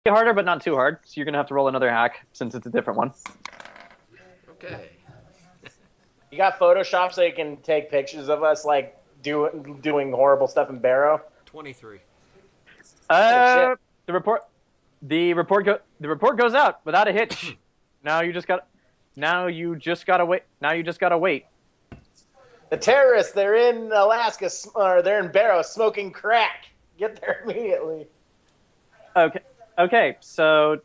harder, but not too hard. So you're gonna have to roll another hack since it's a different one. Okay. You got Photoshop so you can take pictures of us like doing horrible stuff in Barrow? 23. Oh, the report goes out without a hitch. Now you just gotta wait. The terrorists, they're in Alaska, or they're in Barrow smoking crack. Get there immediately. Okay. So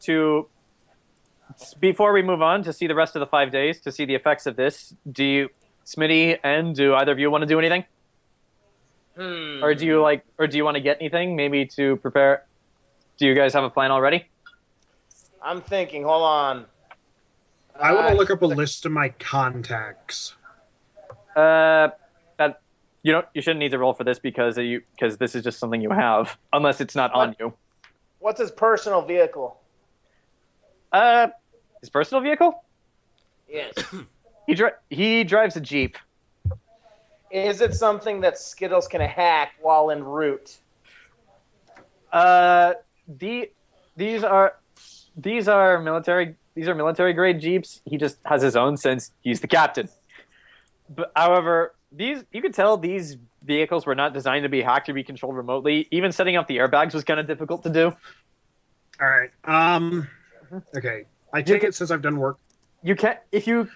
before we move on to see the rest of the 5 days to see the effects of this, Smitty, and do either of you want to do anything? Or do you want to get anything? Maybe to prepare. Do you guys have a plan already? I'm thinking. Hold on. I want to look up a list of my contacts. You shouldn't need to roll for this because this is just something you have, unless it's not on you. What's his personal vehicle? His personal vehicle? Yes. He drives a Jeep. Is it something that Skittles can hack while en route? These are military grade Jeeps. He just has his own since he's the captain. But however, you could tell these vehicles were not designed to be hacked or be controlled remotely. Even setting up the airbags was kind of difficult to do. All right. Okay. I take it since I've done work. You can, if you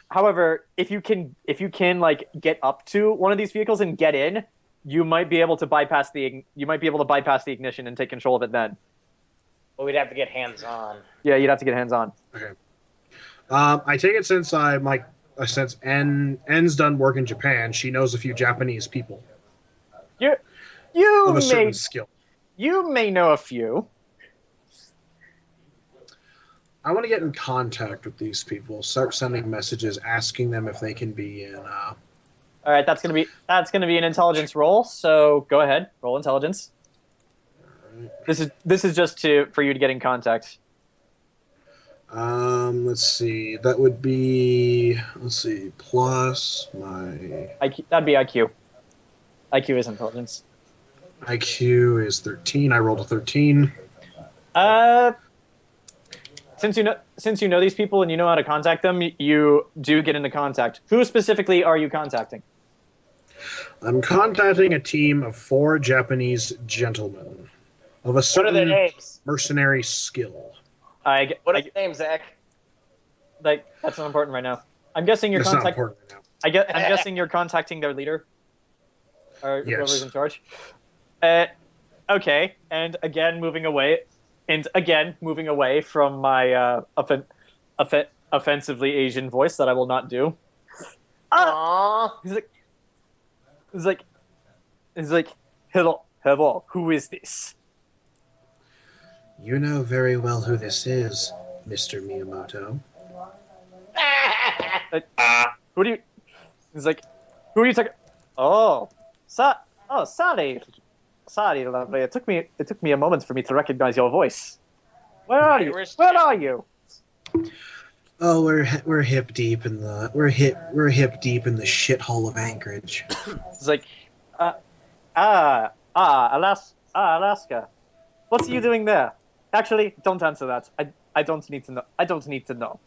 can like get up to one of these vehicles and get in, you might be able to bypass the ignition and take control of it then. Well, we'd have to get hands on. Yeah, you'd have to get hands on. Okay. I take it since since N's done work in Japan, she knows a few Japanese people. You of a may certain skill. You may know a few. I want to get in contact with these people. Start sending messages, asking them if they can be in. All right, that's gonna be an intelligence roll. So go ahead, roll intelligence. Right. This is just for you to get in contact. Let's see. That would be plus my IQ. That'd be IQ. IQ is intelligence. IQ is 13. I rolled a 13. Since you know these people and you know how to contact them, you do get into contact. Who specifically are you contacting? I'm contacting a team of 4 Japanese gentlemen of a certain What are their names? mercenary skill. What are their names, Zach? Like, that's not important right now. I'm guessing you're Not important right now. I'm guessing you're contacting their leader, or Yes. whoever's in charge. Okay, and again moving away from my offensively Asian voice that I will not do. Aww. He's like, hello, who is this? You know very well who this is, Mr. Miyamoto. Who do you? He's like, who are you talking? Sorry, lovely. It took me a moment for me to recognize your voice. Where are you? Where are you? Oh, we're hip deep in the shithole of Anchorage. It's like, Alaska. What are you doing there? Actually, don't answer that. I don't need to know. I don't need to know.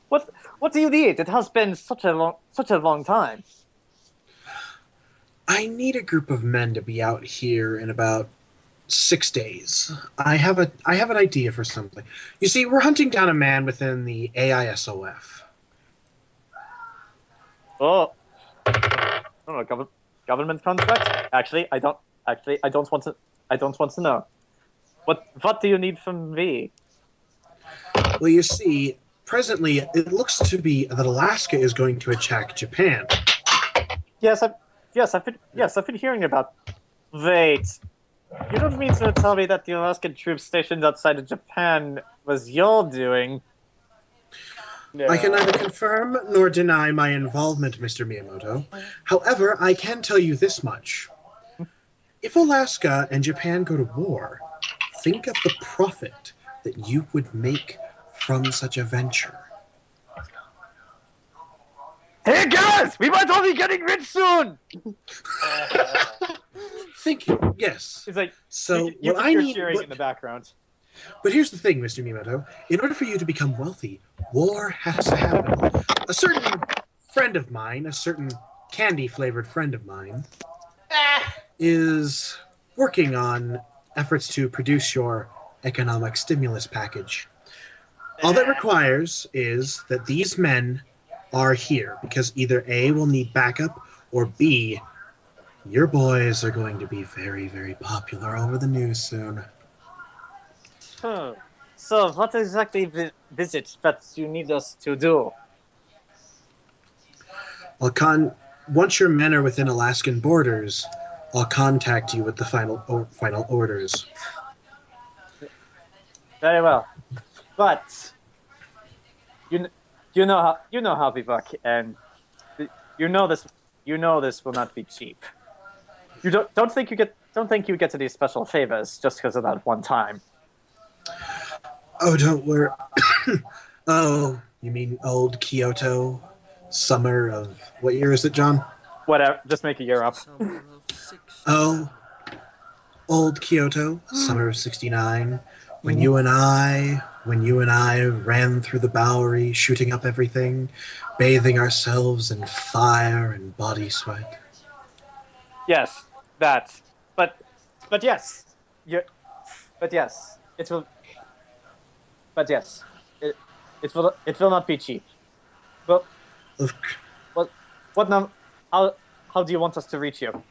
What do you need? It has been such a long time. I need a group of men to be out here in about 6 days. I have an idea for something. You see, we're hunting down a man within the AISOF. Oh, I don't know, government contract? Actually, I don't want to know. What do you need from me? Well, you see, presently it looks to be that Alaska is going to attack Japan. Yes, I've been hearing about. Wait, you don't mean to tell me that the Alaskan troops stationed outside of Japan was your doing? No. I can neither confirm nor deny my involvement, Mr. Miyamoto. However, I can tell you this much. If Alaska and Japan go to war, think of the profit that you would make from such a venture. Hey guys, we might all be getting rich soon. Think, yes. It's like So you what can I hear need, cheering what, in the background. But here's the thing, Mr. Miyamoto. In order for you to become wealthy, war has to happen. A certain friend of mine, a certain candy-flavored friend of mine, is working on efforts to produce your economic stimulus package. All that requires is that these men are here, because either A, will need backup, or B, your boys are going to be very, very popular over the news soon. So, what exactly is it that you need us to do? Once your men are within Alaskan borders, I'll contact you with the final orders. Very well, but you know how we work, and you know this will not be cheap. You don't think you get to these special favors just because of that one time. Oh, don't worry. Oh, you mean old Kyoto? Summer of... What year is it, John? Whatever, just make a year up. Oh, old Kyoto, summer of 69. When you and I ran through the Bowery, shooting up everything, bathing ourselves in fire and body sweat. Yes, that. But yes, it will. But yes, it will not be cheap. But what now? How do you want us to reach you?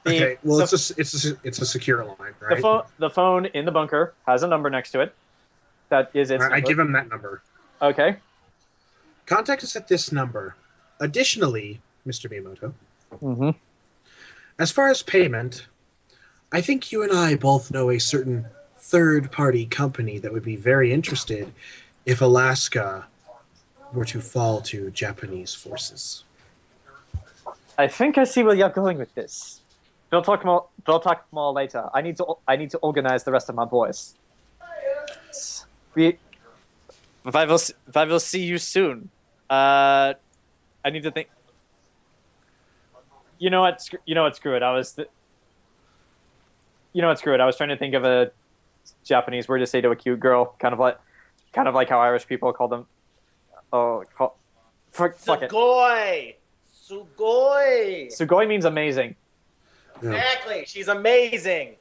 Okay. Well, it's a secure line, right? The phone in the bunker has a number next to it. That is its. Right, I give him that number. Okay. Contact us at this number. Additionally, Mr. Miyamoto, as far as payment, I think you and I both know a certain third-party company that would be very interested if Alaska were to fall to Japanese forces. I think I see where you're going with this. We'll talk more later. I need to organize the rest of my boys. If I will see you soon. I need to think. You know what? Screw it. I was trying to think of a Japanese word to say to a cute girl, kind of like how Irish people call them. Fuck it. Sugoi! Sugoi! Sugoi means amazing. Yeah. Exactly. She's amazing.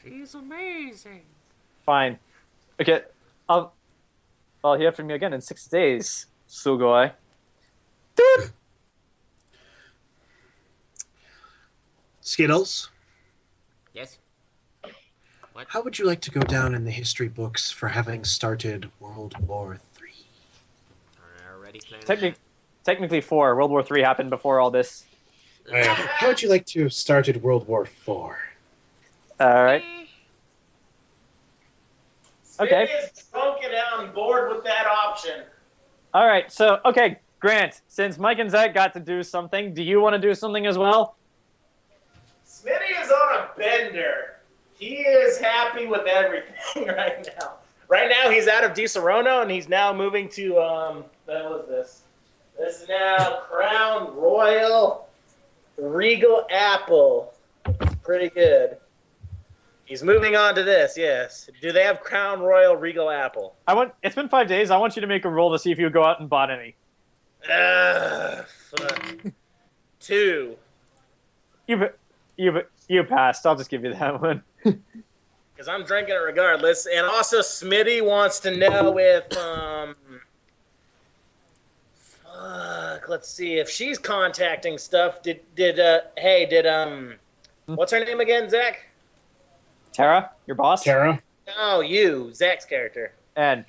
She's amazing. Fine. Okay. I'll hear from you again in 6 days, Sugoi. Dude! Skittles, Yes. What? how would you like to go down in the history books for having started World War III? Already playing. Technically 4. World War III happened before all this. How would you like to have started World War IV? All right. Okay. Smitty is drunk and on board with that option. All right. So, okay, Grant, since Mike and Zach got to do something, do you want to do something as well? Smitty is on a bender. He is happy with everything right now. Right now, he's out of Di Serono, and he's now moving to, what was this? This is now Crown Royal Regal Apple. It's pretty good. He's moving on to this, yes. Do they have Crown Royal Regal Apple? It's been 5 days. I want you to make a roll to see if you go out and bought any. Fuck. 2. You passed. I'll just give you that one. Because I'm drinking it regardless. And also, Smitty wants to know if, let's see, if she's contacting stuff, what's her name again, Zach? Tara, your boss? Tara? Oh, you, Zach's character. And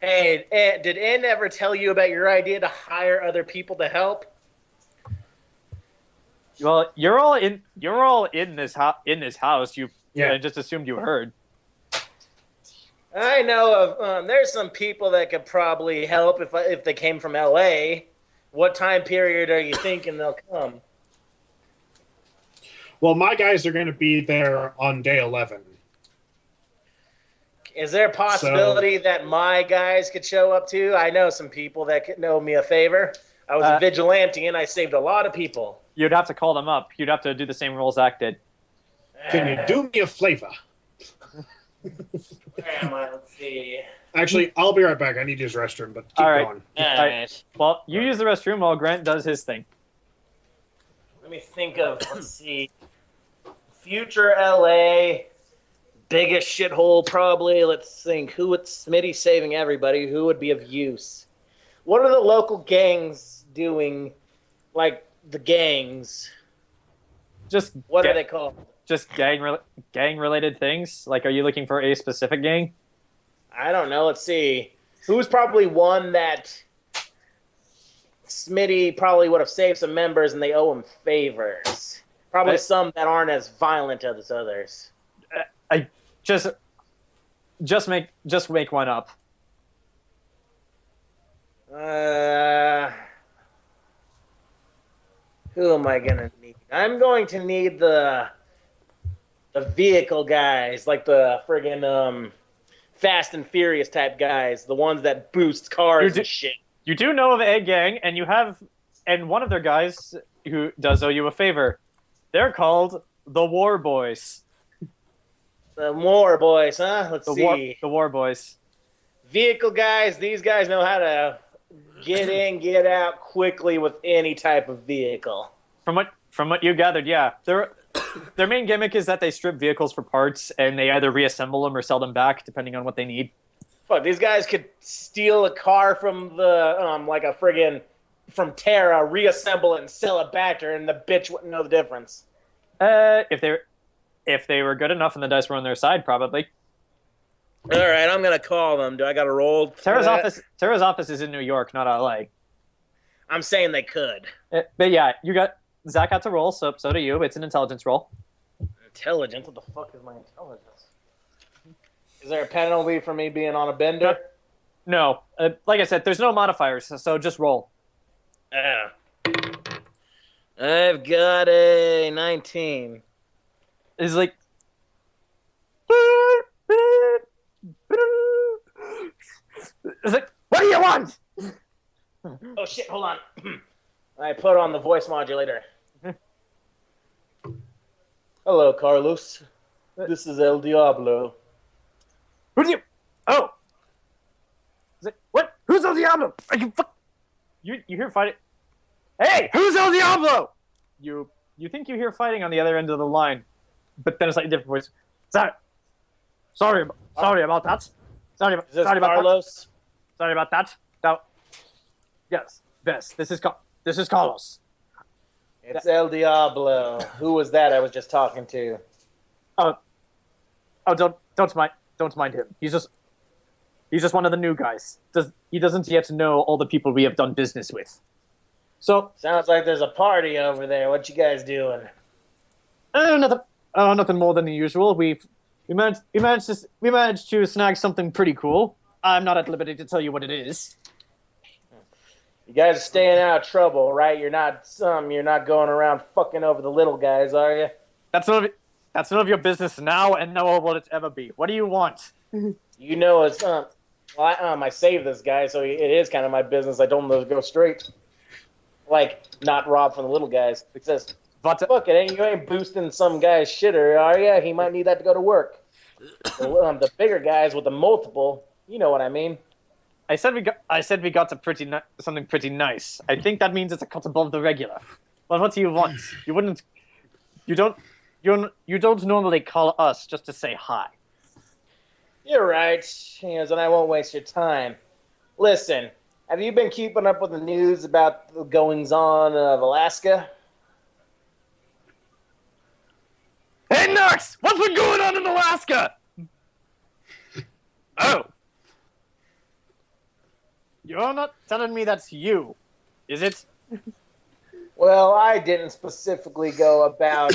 Hey, did N ever tell you about your idea to hire other people to help? well, you're all in this house. I just assumed you heard. I know of. There's some people that could probably help if they came from L.A. What time period are you thinking they'll come? Well, my guys are going to be there on day 11. Is there a possibility that my guys could show up too? I know some people that could know me a favor. I was a vigilante and I saved a lot of people. You'd have to call them up. You'd have to do the same role Zach did. Can you do me a flavor? Where am I? Let's see. Actually, I'll be right back. I need to use the restroom, but keep All right. going. All right. right. Well, you use the restroom while Grant does his thing. Let me think of, let's see. Future LA, biggest shithole probably. Let's think. Who would Smitty saving everybody? Who would be of use? What are the local gangs doing? Like the gangs. Just What are they called? Just gang-related things? Like, are you looking for a specific gang? I don't know. Let's see. Who's probably one that Smitty probably would have saved some members and they owe him favors? Probably some that aren't as violent as others. I just make one up. Who am I gonna need? I'm going to need the vehicle guys, like the friggin' Fast and Furious type guys, the ones that boost cars and shit. You do know of a gang, and one of their guys who does owe you a favor. They're called the War Boys. The War Boys, huh? Let's see. The War Boys. Vehicle guys, these guys know how to get in, get out quickly with any type of vehicle. From what you gathered, yeah. Their main gimmick is that they strip vehicles for parts, and they either reassemble them or sell them back, depending on what they need. Fuck, these guys could steal a car from the, like a friggin' from Terra, reassemble it and sell it back to her, and the bitch wouldn't know the difference. If they were good enough and the dice were on their side, probably. All right, I'm gonna call them. Do I got to roll? Terra's office is in New York, not LA. I'm saying they could. But yeah, Zach had to roll, so do you. It's an intelligence roll. Intelligence? What the fuck is my intelligence? Is there a penalty for me being on a bender? No. Like I said, there's no modifiers, so just roll. I've got a 19. It's like... It's like, what do you want? Oh shit, hold on. I put on the voice modulator. Hello, Carlos. This is El Diablo. Who do you... Oh! It's like, what? Who's El Diablo? Are you fuck... You hear fighting... Hey! Who's El Diablo? You think you hear fighting on the other end of the line, but then it's like a different voice. Sorry about that. Sorry about Carlos? That. Sorry about that. No. Yes. This is Carlos. It's El Diablo. Who was that I was just talking to? Oh, don't mind him. He's just one of the new guys. He doesn't yet know all the people we have done business with. So sounds like there's a party over there. What you guys doing? Nothing more than the usual. We managed to snag something pretty cool. I'm not at liberty to tell you what it is. You guys are staying out of trouble, right? You're not going around fucking over the little guys, are you? That's none of your business now, and nor will it ever be. What do you want? You know, it's I saved this guy, so it is kind of my business. I told him to go straight, like not rob from the little guys. It says, "Fuck it, you ain't boosting some guy's shitter, are you? He might need that to go to work." The bigger guys with the multiple, you know what I mean. I said we got to something pretty nice. I think that means it's a cut above the regular. But what do you want? You don't normally call us just to say hi. You're right. Yes, and I won't waste your time. Listen, have you been keeping up with the news about the goings-on of Alaska? Hey, Nurse! What's been going on in Alaska? Oh. You're not telling me that's you, is it? Well, I didn't specifically go about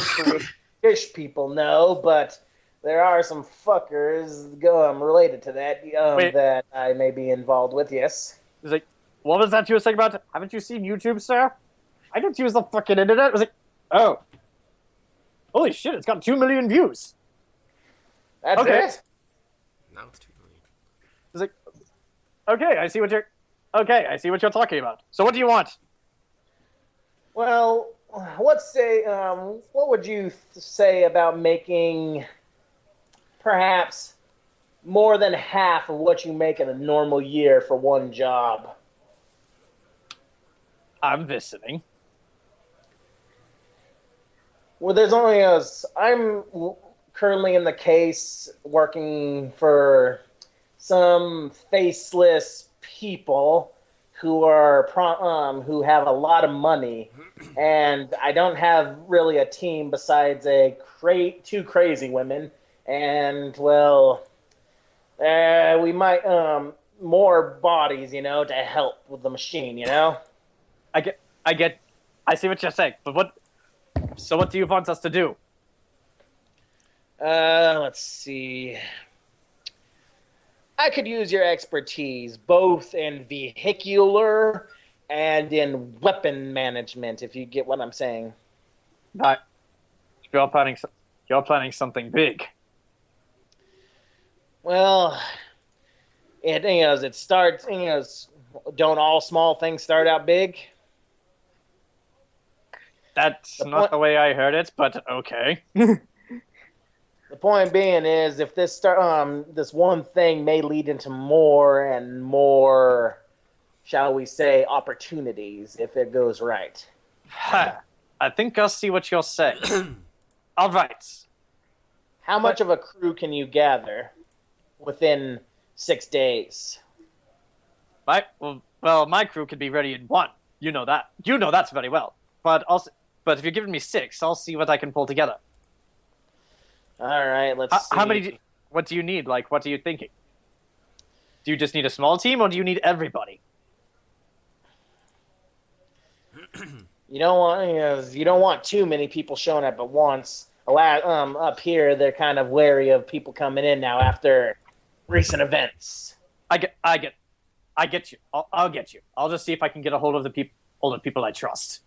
fish people, no, but there are some fuckers related to that that I may be involved with, yes. It's like, what was that you were saying about? Haven't you seen YouTube, sir? I don't use the fucking internet. It was like, oh. Holy shit, it's got 2 million views. That's it? Now it's 2 million. It's like, okay, I see what you're talking about. So what do you want? Well, what would you say about making perhaps more than half of what you make in a normal year for one job? I'm visiting. Well, there's only us. I'm currently in the case working for some faceless people who are who have a lot of money, and I don't have really a team besides two crazy women, and well, we might more bodies, to help with the machine, I see what you're saying, but what? So what do you want us to do? Let's see. I could use your expertise, both in vehicular and in weapon management, if you get what I'm saying. You're planning something big. Well, it starts. Don't all small things start out big? That's not the way I heard it, but okay. The point being is, if this this one thing may lead into more and more, shall we say, opportunities if it goes right. I think I'll see what you're saying. All right. How much of a crew can you gather within 6 days? My crew could be ready in 1. You know that. You know that's very well. But if you're giving me 6, I'll see what I can pull together. All right, let's see. How many? What do you need? Like, what are you thinking? Do you just need a small team, or do you need everybody? You don't want too many people showing up at once. Up here, they're kind of wary of people coming in now after recent events. I get you. I'll get you. I'll just see if I can get a hold of the people I trust.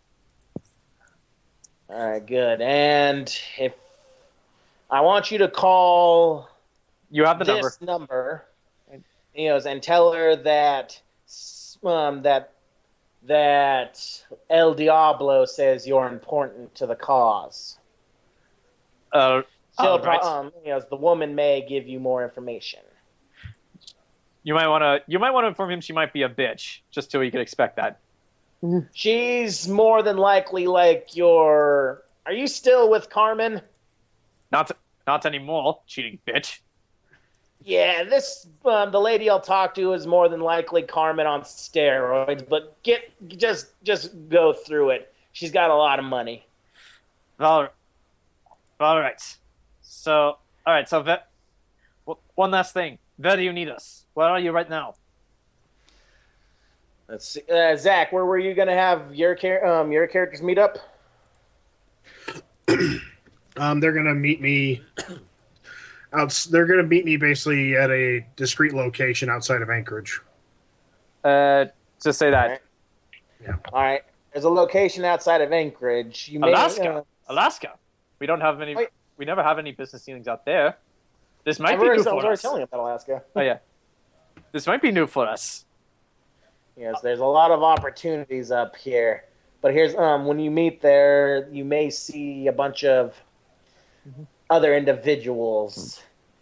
All right, good. And if I want you to call, you have the this number, and tell her that that El Diablo says you're important to the cause. Right. The woman may give you more information. You might want to inform him she might be a bitch, just so he could expect that. She's more than likely like your. Are you still with Carmen? Not anymore, cheating bitch. Yeah, the lady I'll talk to is more than likely Carmen on steroids, but just go through it. She's got a lot of money. All right. So, one last thing. Where do you need us? Where are you right now? Let's see. Zach, where were you going to have your characters meet up? They're going to meet me They're going to meet me basically at a discrete location outside of Anchorage. Just say that. All right. Yeah. All right. There's a location outside of Anchorage. Alaska. We don't have any. We never have any business dealings out there. This might be new for us. I was already telling you about Alaska. Oh yeah. This might be new for us. Yes, there's a lot of opportunities up here. But here's when you meet there, you may see a bunch of other individuals.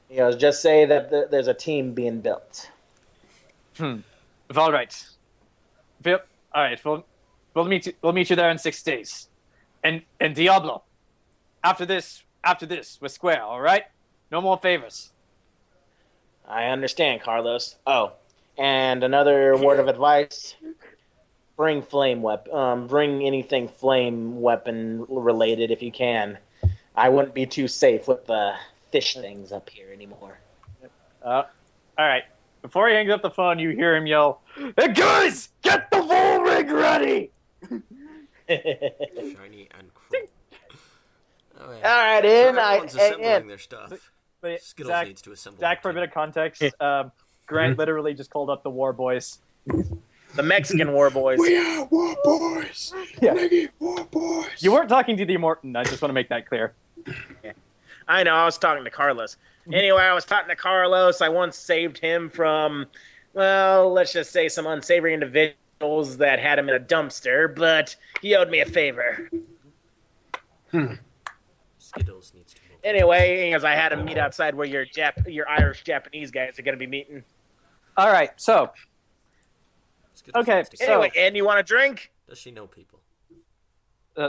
Just say that there's a team being built. All right. All right. We'll meet you there in 6 days. And Diablo. After this, we're square. All right. No more favors. I understand, Carlos. Oh, and another word of advice: bring flame weapon. Bring anything flame weapon related if you can. I wouldn't be too safe with the fish things up here anymore. All right. Before he hangs up the phone, you hear him yell, "Hey guys, get the full rig ready!" Shiny and cool. Oh, yeah. All right, everyone's assembling their stuff. Skittles needs to assemble. Zach, for a bit of context, Grant literally just called up the War Boys. The Mexican War Boys. We are War Boys. Yeah. Nigga, War Boys. You weren't talking to the Immortan. I just want to make that clear. Yeah. I know. I was talking to Carlos. Anyway, I was talking to Carlos. I once saved him from, well, let's just say some unsavory individuals that had him in a dumpster, but he owed me a favor. Skittles needs to move. Anyway, as I had to meet outside where your Irish Japanese guys are going to be meeting. All right, so Skittles okay, needs to go. so Anyway, and you want a drink? Does she know people?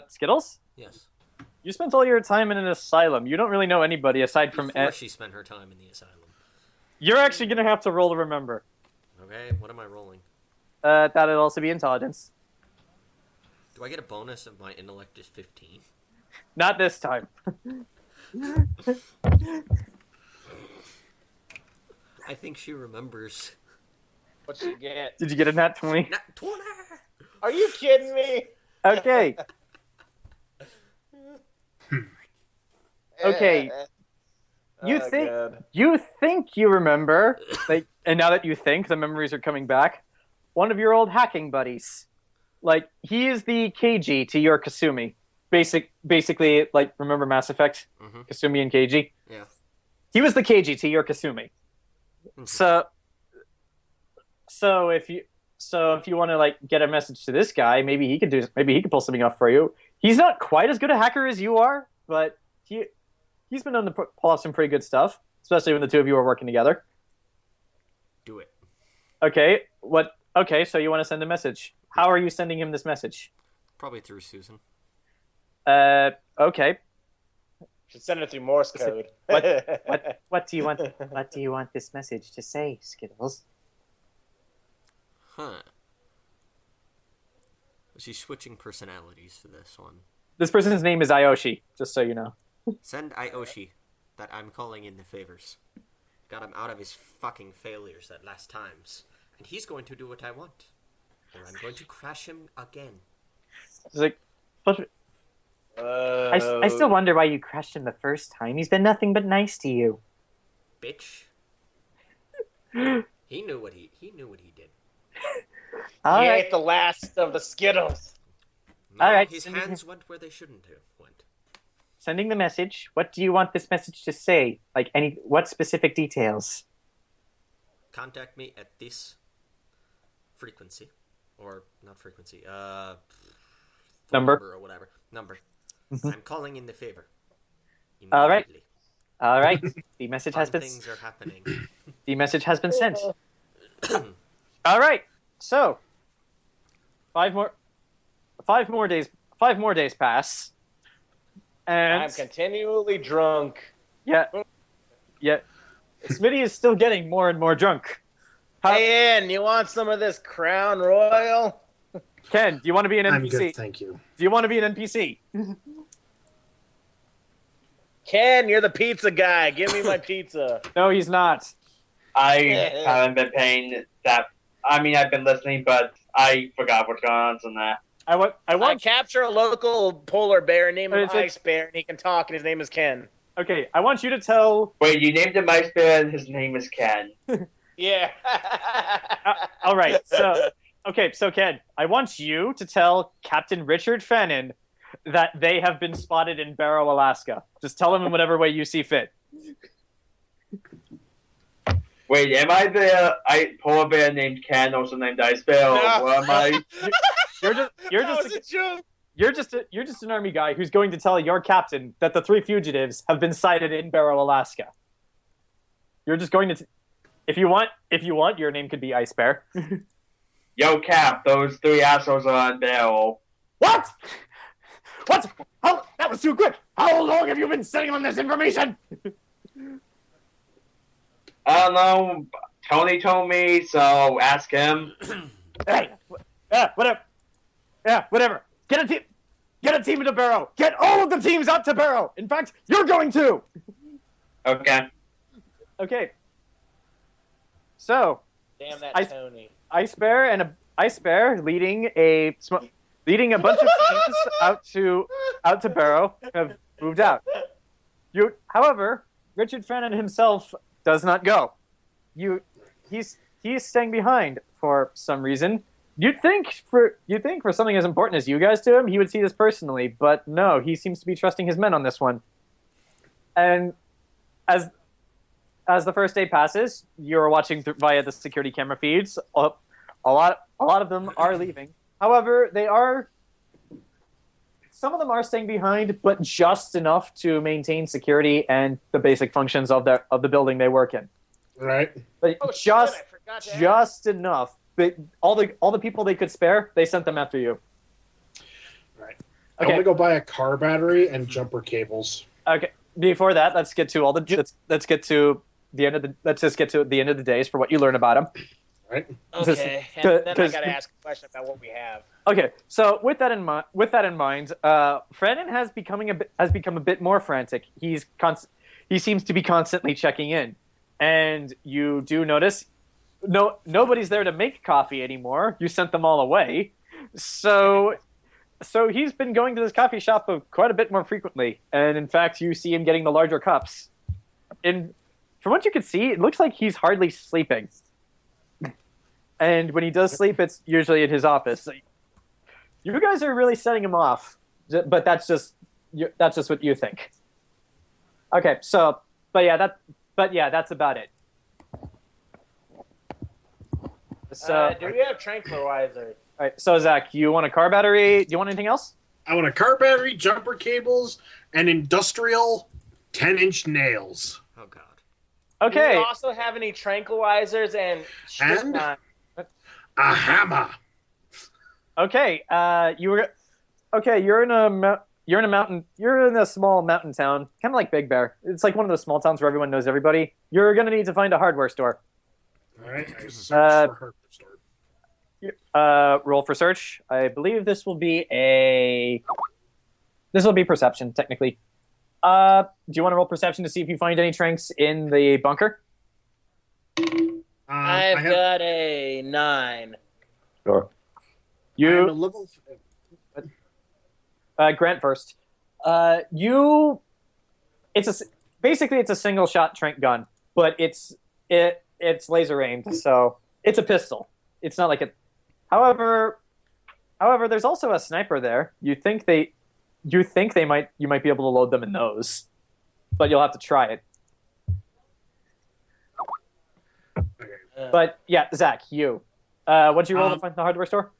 Skittles, Yes. you spent all your time in an asylum. You don't really know anybody aside from Before she spent her time in the asylum. You're actually gonna have to roll to remember. Okay, what am I rolling? That'd also be intelligence. Do I get a bonus if my intellect is 15? Not this time. I think she remembers. What you get? Did you get a nat 20? Nat 20! Are you kidding me? Okay. Okay. You think you remember, like, and now that you think, the memories are coming back. One of your old hacking buddies, like, he is the KG to your Kasumi. Basically, like, remember Mass Effect, Kasumi and KG. Yeah. He was the KG to your Kasumi. So if you want to, like, get a message to this guy, maybe he could pull something off for you. He's not quite as good a hacker as you are, but he's been known to pull off some pretty good stuff, especially when the two of you are working together. Do it. Okay, so you want to send a message. How are you sending him this message? Probably through Susan. Okay. Should send it through Morse code. What do you want this message to say, Skittles? Huh. She's switching personalities to this one. This person's name is Ayoshi, just so you know. Send Ayoshi that I'm calling in the favors. Got him out of his fucking failures at last times. And he's going to do what I want. Or I'm going to crash him again. It's like, but I still wonder why you crashed him the first time. He's been nothing but nice to you. Bitch. He knew what he did. He ate the last of the Skittles. No, all right, his hands went where they shouldn't have went. Sending the message. What do you want this message to say? Like, what specific details? Contact me at this frequency. Or, not frequency, number or whatever. Number. Mm-hmm. I'm calling in the favor. All right. The message has been... things are happening. The message has been sent. All right. So, 5 more days pass. And I'm continually drunk. Yeah. Smitty is still getting more and more drunk. Hey, Ian, you want some of this Crown Royal? Ken, do you want to be an NPC? I'm good, thank you. Do you want to be an NPC? Ken, you're the pizza guy. Give me my pizza. No, he's not. I haven't been paying that. I mean, I've been listening, but I forgot what's going on from that. I capture a local polar bear named Ice Bear, and he can talk, and his name is Ken. Okay, I want you to tell... Wait, you named him Ice Bear, and his name is Ken. Yeah. All right, so Ken, I want you to tell Captain Richard Fannin that they have been spotted in Barrow, Alaska. Just tell him in whatever way you see fit. Wait, am I the polar bear named Ken, also named Ice Bear, or what am I? You're just an army guy who's going to tell your captain that the 3 fugitives have been sighted in Barrow, Alaska. You're just going to... If you want, your name could be Ice Bear. Yo, Cap, those 3 assholes are on Barrow. What? How? That was too quick. How long have you been sitting on this information? I don't know. Tony told me, so ask him. Hey, whatever. Yeah, whatever. Get a team into Barrow. Get all of the teams out to Barrow. In fact, you're going to. Okay. Okay. So, damn that Tony. Ice Bear leading a bunch of teams out to Barrow have moved out. However, Richard Fannin himself does not go. He's staying behind for some reason. You'd think for something as important as you guys to him, he would see this personally, but no, he seems to be trusting his men on this one. And as the first day passes, you're watching via the security camera feeds. A lot of them are leaving. However, they are some of them are staying behind, but just enough to maintain security and the basic functions of the building they work in. Right. But Oh, shit, I forgot to ask. just enough. But all the people they could spare, they sent them after you. Right. Okay. I want to go buy a car battery and jumper cables. Okay. Before that, let's get to let's get to the end of the let's just get to the end of the days for what you learn about them. Right. Okay, and then I gotta ask a question about what we have. Okay, so with that in mind, Fredden has become a bit more frantic. He seems to be constantly checking in, and you do notice nobody's there to make coffee anymore. You sent them all away, so he's been going to this coffee shop quite a bit more frequently, and in fact, you see him getting the larger cups. And from what you can see, it looks like he's hardly sleeping. And when he does sleep, it's usually in his office. You guys are really setting him off, but that's just what you think. Okay, so, but yeah, that's about it. So, Do we have tranquilizer? all right. So Zach, you want a car battery? Do you want anything else? I want a car battery, jumper cables, and industrial 10-inch nails. Oh god. Okay. Do we also have any tranquilizers and A hammer. Okay. You're in a mountain. You're in a small mountain town, kind of like Big Bear. It's like one of those small towns where everyone knows everybody. You're gonna need to find a hardware store. All right. I search for hardware store. Roll for search. I believe this will be perception, technically. Do you want to roll perception to see if you find any tranks in the bunker? I've got a 9. Sure. I am a level. Grant first. Basically it's a single shot trank gun, but it's laser aimed, so it's a pistol. It's not like a. However, there's also a sniper there. You think you might be able to load them in those, but you'll have to try it. But yeah, Zach, you. What'd you roll to find the hardware store?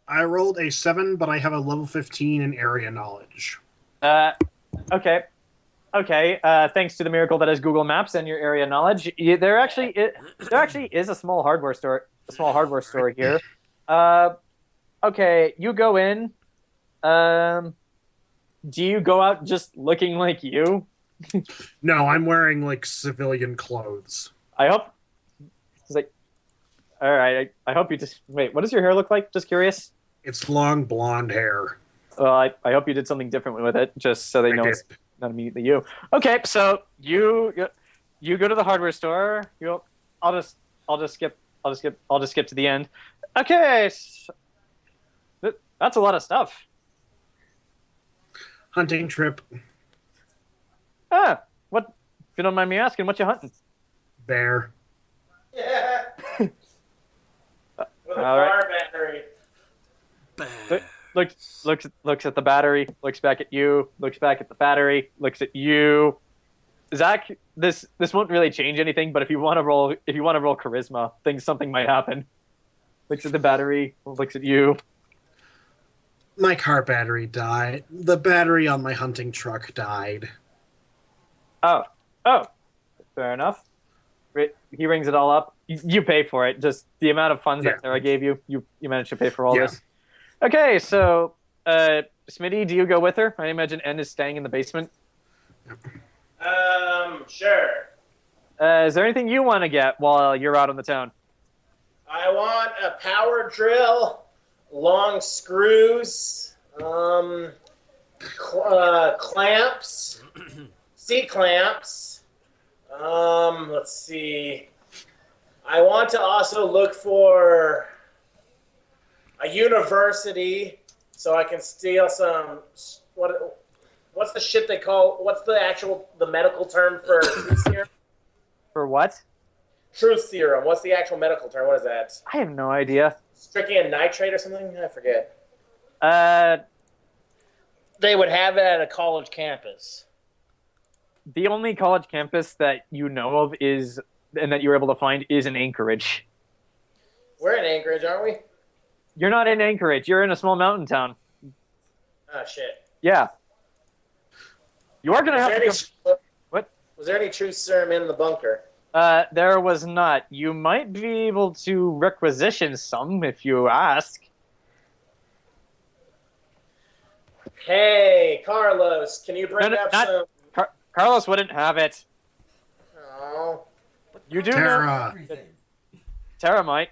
I rolled a 7, but I have a level 15 in area knowledge. Okay. Thanks to the miracle that is Google Maps and your area knowledge, there actually is a small hardware store. Here. Okay, you go in. Do you go out just looking like you? No, I'm wearing like civilian clothes. I hope. It's like, all right. I hope you just wait. What does your hair look like? Just curious. It's long blonde hair. Well, I hope you did something different with it, just so they know it's not immediately you. Okay, so you go to the hardware store. I'll just skip to the end. Okay, that's a lot of stuff. Hunting trip. What? If you don't mind me asking, what you hunting? Bear. Yeah. With a All right. car battery. Looks at the battery. Looks back at you. Looks back at the battery. Looks at you. Zach, this won't really change anything. But if you want to roll charisma, something might happen. Looks at the battery. Looks at you. My car battery died. The battery on my hunting truck died. Oh, fair enough. He rings it all up. You pay for it. Just the amount of funds that Sarah gave you. You managed to pay for all this. Okay, so Smitty, do you go with her? I imagine N is staying in the basement. Sure. Is there anything you want to get while you're out on the town? I want a power drill, long screws, clamps, C-clamps. Let's see. I want to also look for a university so I can steal some. What's the shit they call? What's the medical term for truth serum? For what? Truth serum. What's the actual medical term? What is that? I have no idea. Strontium nitrate or something? I forget. Uh, They would have it at a college campus. The only college campus that you know of and that you were able to find is in Anchorage. We're in Anchorage, aren't we? You're not in Anchorage. You're in a small mountain town. Oh, shit. Yeah. You are going to have to come... What? Was there any truth serum in the bunker? There was not. You might be able to requisition some if you ask. Hey, Carlos, can you bring up some... Carlos wouldn't have it. Oh. You do Tara. know... Tara might.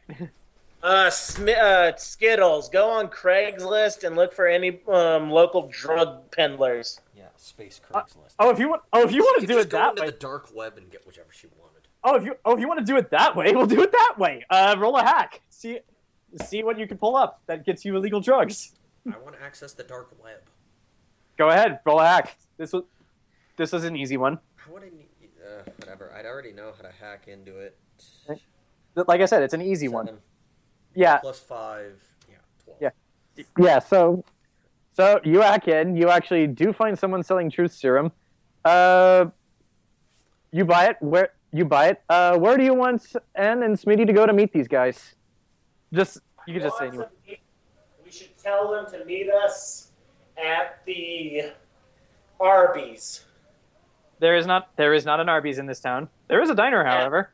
Skittles, go on Craigslist and look for any local drug peddlers. Yeah, space Craigslist. If you want to do it that way, the dark web and get whichever she wanted. if you want to do it that way, we'll do it that way. Roll a hack. See what you can pull up that gets you illegal drugs. I want to access the dark web. Go ahead, roll a hack. This was an easy one. How would I need? Whatever. I'd already know how to hack into it. Like I said, it's an easy one. 7 Yeah. plus 5. Yeah. 12. Yeah. Yeah. So you hack in. You actually do find someone selling truth serum. You buy it. Where do you want Anne and Smitty to go to meet these guys? You can just say anywhere. We should tell them to meet us at the Arby's. There is not an Arby's in this town. There is a diner, however.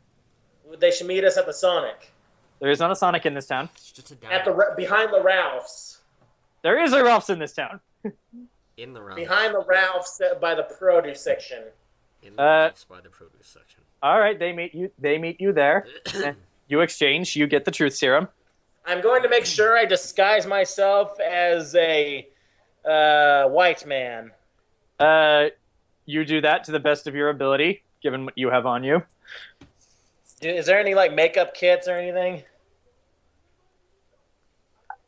They should meet us at the Sonic. There is not a Sonic in this town. It's just a Behind the Ralphs. There is a Ralph's in this town. In the Ralphs. Behind the Ralphs by the produce section. In the Ralphs by the produce section. All right, they meet you there. You exchange. You get the truth serum. I'm going to make sure I disguise myself as a white man. You do that to the best of your ability, given what you have on you. Is there any makeup kits or anything?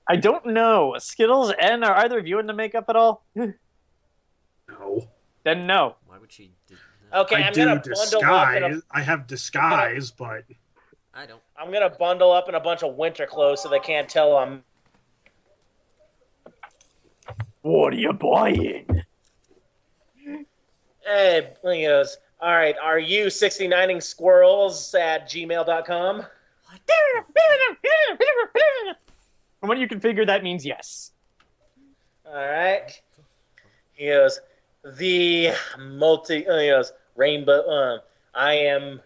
I don't know. Skittles and are either of you into makeup at all? No. Then no. Why would she do that? Okay, I I'm do gonna bundle up in I have disguise, but I don't. I'm gonna bundle up in a bunch of winter clothes so they can't tell I'm. What are you buying? Hey, he goes, all right, are you 69ing squirrels at gmail.com? From what you can figure, that means yes. All right. He goes, he goes, rainbow, I am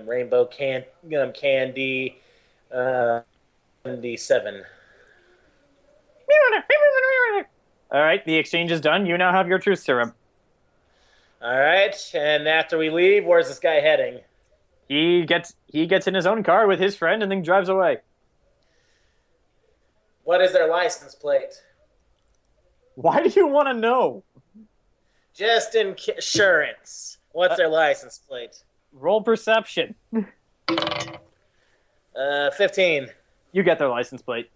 rainbow candy, 77. All right, the exchange is done. You now have your truth serum. All right, and after we leave, where's this guy heading? He gets in his own car with his friend and then drives away. What is their license plate? Why do you want to know? Just insurance. What's their license plate? Roll perception. 15. You get their license plate.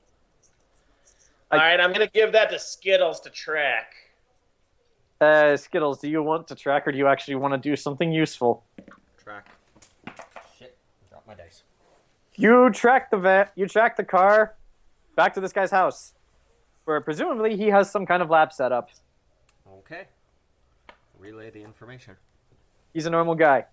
All right, I'm going to give that to Skittles to track. Skittles, do you want to track or do you actually want to do something useful? Track. Shit. Drop my dice. You track the car back to this guy's house, where presumably he has some kind of lab set up. Okay. Relay the information. He's a normal guy.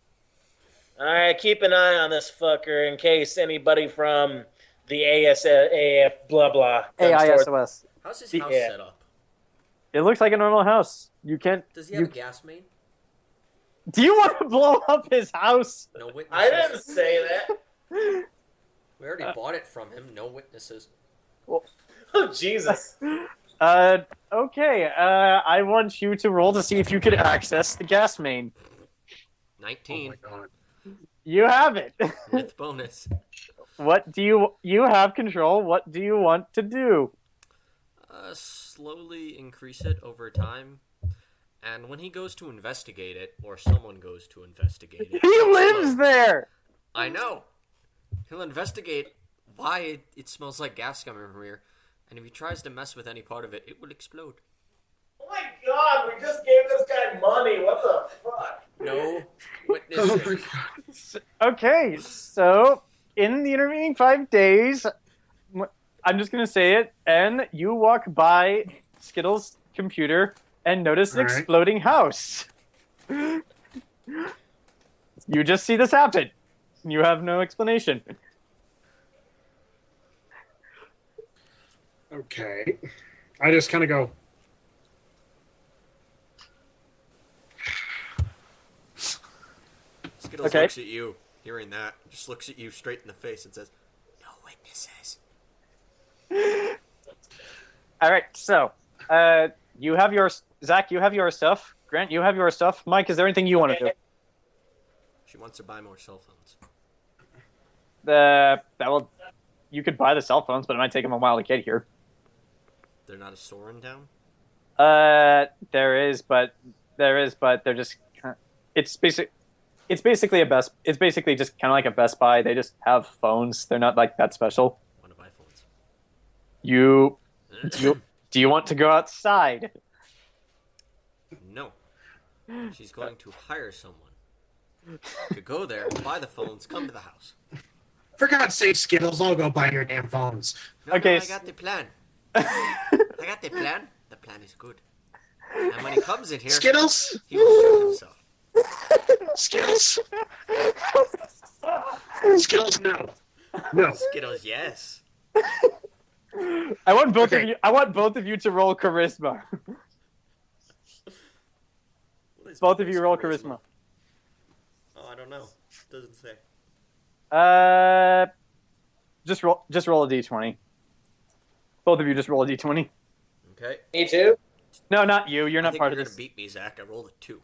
All right, keep an eye on this fucker in case anybody from the AF blah blah. AISOS. How's his house set up? It looks like a normal house. You can't. Does he have a gas main? Do you want to blow up his house? No witnesses. I didn't say that. We already bought it from him. No witnesses. Oh Jesus. Okay. I want you to roll to see if you can access the gas main. 19. oh my god. You have it. With bonus. What do you have control? What do you want to do? Slowly increase it over time. And when he goes to investigate it, or someone goes to investigate it... He lives there! I know! He'll investigate why it smells like gas coming from here, and if he tries to mess with any part of it, it will explode. Oh my god, we just gave this guy money. What the fuck? No Oh witnesses. my god. Okay, so in the intervening 5 days, I'm just going to say it, and you walk by Skittles' computer and notice an All right. exploding house. You just see this happen. You have no explanation. Okay. I just kind of go, Skittles Okay. looks at you, hearing that, just looks at you straight in the face and says, "No witnesses." All right, so you have your Zach, you have your stuff. Grant, you have your stuff. Mike, is there anything you want to do? She wants to buy more cell phones. You could buy the cell phones, but it might take them a while to get here. They're not a store in town? There is, but they're just. It's basically It's basically just kind of like a Best Buy. They just have phones. They're not like that special. I want to buy phones. Do you want to go outside? No. She's going to hire someone to go there, buy the phones, come to the house. For God's sake, Skittles, I'll go buy your damn phones. No, Okay, I got the plan. I got the plan. The plan is good. And when he comes in here, Skittles? he will show himself. Skittles? Skittles, no. No. Skittles, yes. I want both Okay. of you. I want both of you to roll charisma. What is Both of you roll charisma. Oh, I don't know. Doesn't say. Just roll a d20. Both of you just roll a d20. Okay. Me too. No, not you. You're I not think part you're of gonna this. beat me, Zach. I rolled a 2.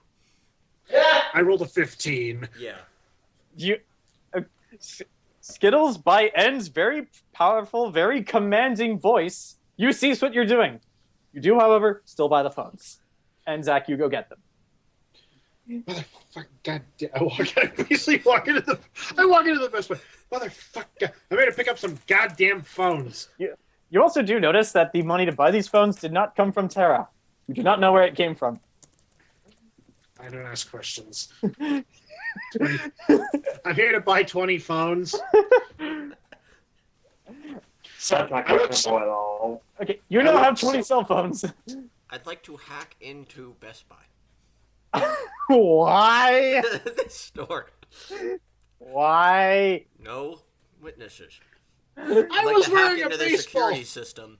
I rolled a 15. Yeah. You, Skittles, by N's very powerful, very commanding voice, you cease what you're doing. You do, however, still buy the phones. And Zach, you go get them. Motherfucker, goddamn. I basically walk into the Best Buy. Motherfucker, I'm here to pick up some goddamn phones. You also do notice that the money to buy these phones did not come from Terra. You do not know where it came from. I don't ask questions. I'm here to buy 20 phones. That's not questionable at all. Okay, you now have 20 cell phones. I'd like to hack into Best Buy. Why? This store. Why? No witnesses. I I'd like was to wearing hack a into their baseball. security system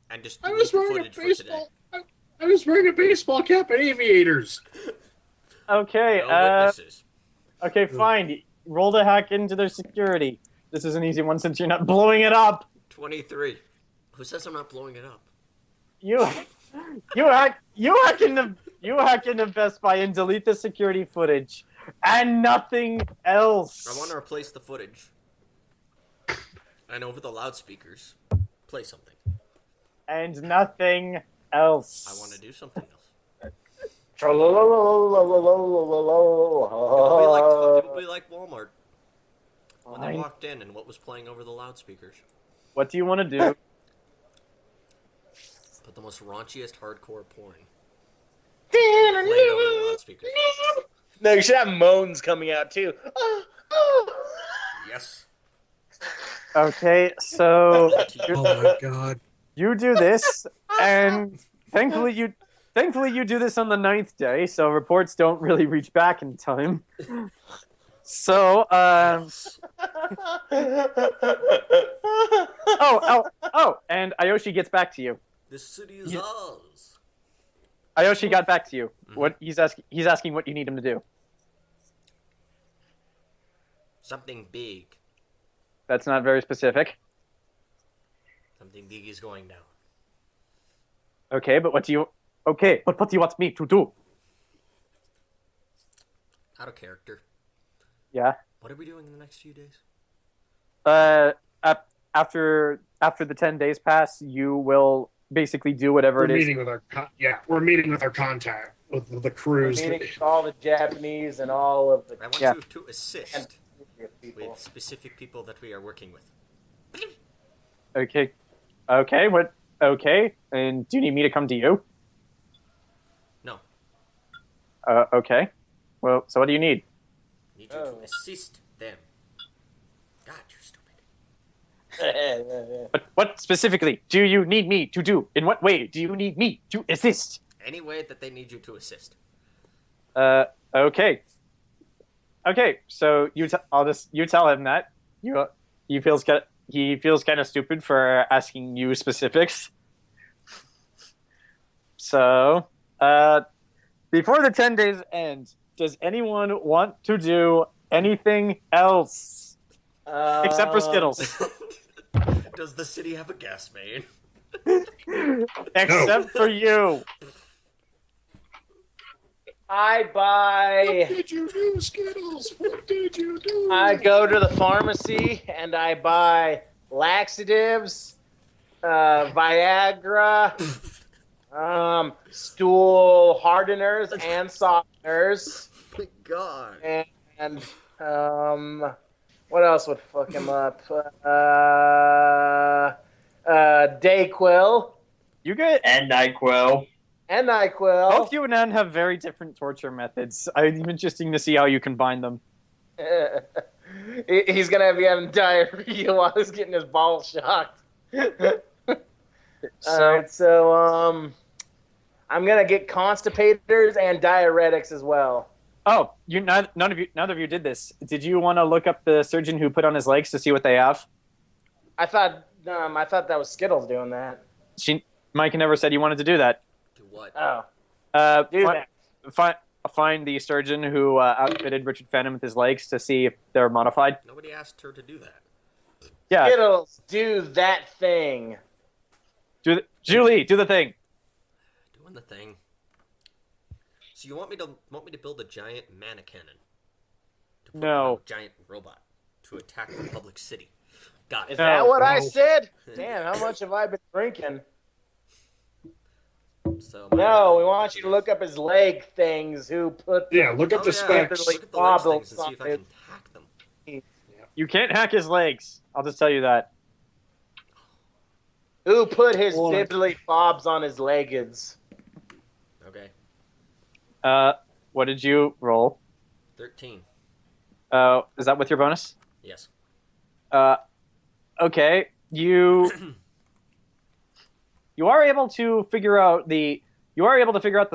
and just I delete was the wearing a footage for today. baseball. I was wearing a baseball cap and aviators. Okay, No witnesses. okay, fine. Roll to hack into their security. This is an easy one since you're not blowing it up. 23. Who says I'm not blowing it up? You hack into Best Buy and delete the security footage and nothing else. I want to replace the footage. And over the loudspeakers, play something. And nothing else. I want to do something else. It'll It'll be like Walmart when they Fine. walked in and what was playing over the loudspeakers. What do you want to do? Put the most raunchiest hardcore porn. Played over the loudspeakers. No, you should have moans coming out too. Yes. Okay, so Oh my god. you do this, and thankfully you do this on the 9th day, so reports don't really reach back in time. So, and Ayoshi gets back to you. This city is ours. Ayoshi got back to you. Mhm. What he's asking what you need him to do. Something big. That's not very specific. Something big is going down. Okay, but what do you want me to do? Out of character. Yeah. What are we doing in the next few days? After the 10 days pass, you will basically do whatever We're it is. meeting with our we're meeting with our contact with the crews. Meeting all the Japanese and all of the I want Yeah. you to assist people. with specific people that we are working with. Okay. Okay. And do you need me to come to you? No. Okay. Well, so what do you need? Need you to assist them. God, you're stupid. But what specifically do you need me to do? In what way do you need me to assist? Any way that they need you to assist. Okay. Okay, so you tell him that he feels kind of stupid for asking you specifics. So, before the 10 days end, Does anyone want to do anything else except for Skittles? Does the city have a gas main? Except for you. I buy. What did you do, Skittles? What did you do? I go to the pharmacy and I buy laxatives, Viagra, stool hardeners and softeners, My God. and what else would fuck him up? Dayquil You get And NyQuil. and NyQuil. both you and Ann have very different torture methods. I'm interesting to see how you combine them. He's gonna be having diarrhea while he's getting his balls shocked. Alright, so I'm gonna get constipators and diuretics as well. Oh, neither of you did this. Did you want to look up the surgeon who put on his legs to see what they have? I thought that was Skittles doing that. Mike never said you wanted to do that. Do what? Oh, do Fi- find the surgeon who outfitted Richard Phantom with his legs to see if they're modified. Nobody asked her to do that. Yeah, Skittles, do that thing. Julie, do the thing. Doing the thing. So you want me to build a giant mannequin? To put No. on a giant robot to attack the public city. Got Is it. that what I No. said? Damn, how much have I been drinking? So No, we want you to look up his leg things. Who put? Yeah, look up the specs. Look at the legs things and see if I can hack them. You can't hack his legs. I'll just tell you that. Who put his Or- bibbly bobs on his leggeds? Okay. What did you roll? 13. Is that with your bonus? Yes. Okay. You are able to figure out the